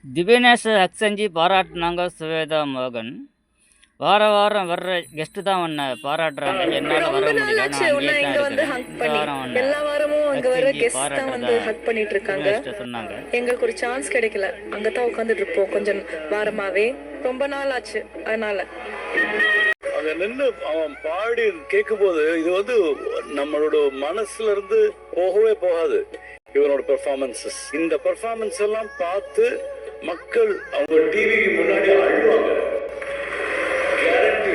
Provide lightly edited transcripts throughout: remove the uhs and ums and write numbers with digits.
திவ்யநேஷ அக்ஷஞ்சி பாராட்டினாங்க சுவேதா மோகன். வாரம் வர்ற கெஸ்ட்டு தான் உன்னை பாராட்டுறாங்க. என்னால் வர முடியல, நான் அங்கேயே தான் இருக்கிறேன். இந்த வாரம் ஒன்று எல்லா வாரமும் அங்க வர கெஸ்ட் தான் வந்து ஹக் பண்ணிட்டு இருக்காங்க. சொன்னாங்க. எங்களுக்கு ஒரு சான்ஸ் கிடைக்கல, அங்கதான் உட்காந்துட்டு இருப்போம் கொஞ்சம் வாரமாவே. ரொம்ப நாள் ஆச்சு, அதனால அங்க நின்று அவன் பாடி கேட்கும் போது இது வந்து நம்மளோட மனசுல இருந்து போகவே போகாது. இவனோட பெர்ஃபார்மன்சஸ், இந்த பெர்ஃபார்மன்ஸ் எல்லாம் பார்த்து மக்கள் அவங்க டிவிக்கு முன்னாடி அழுவாங்க. கேரண்டி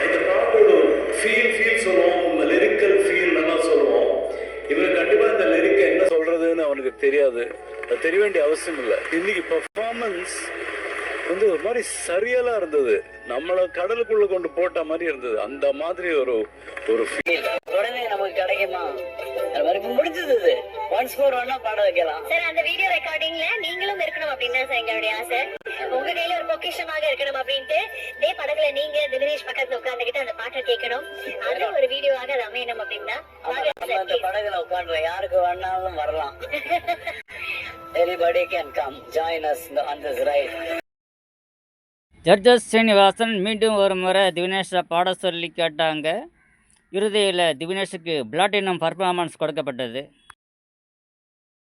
இந்த பாட்டோட ஃபீல் சொல்லுவோம், லிரிக்கல் ஃபீல் நல்லா சொல்லுவோம். இவன் கண்டிப்பா இந்த லிரிக்கை என்ன சொல்றதுன்னு அவனுக்கு தெரியாது, அது தெரிய வேண்டிய அவசியம் இல்லை. இன்னைக்கு பெர்ஃபார்மன்ஸ் வந்து ஒரு மாதிரி சரியலா இருந்தது, நம்மள கடலுக்குள்ள கொண்டு போட்ட மாதிரி இருந்தது. அந்த மாதிரி ஒரு ஃபீல் உடனே நமக்கு கிடைக்குமா? வரைக்கும் முடிஞ்சது. ஒன்ஸ் மோர் ஒன்னா பாட வைக்கலாம் சார். அந்த வீடியோ ரெக்கார்டிங்ல நீங்களும் இருக்கணும் அப்படின்னு சார் எங்களுடைய ஆசை. உங்க கையில ஒரு பொக்கிஷமாக இருக்கணும் அப்படின்ட்டு டே படகுல நீங்க தினேஷ் பக்கத்துல உட்கார்ந்துகிட்டு அந்த பாட்டை கேட்கணும். அது ஒரு வீடியோவாக அது அமையணும் அப்படின்னா அந்த படகுல உட்காந்துற யாருக்கு வேணாலும் வரலாம். Anybody can come join us on this ride. Judges Srinivasan மீண்டும் ஒரு முறை திவ்யநேஷை பாட சொல்லி கேட்டாங்க. இறுதியில் திவ்யநேஷுக்கு பிளாட்டினம் பர்ஃபார்மன்ஸ் கொடுக்கப்பட்டது.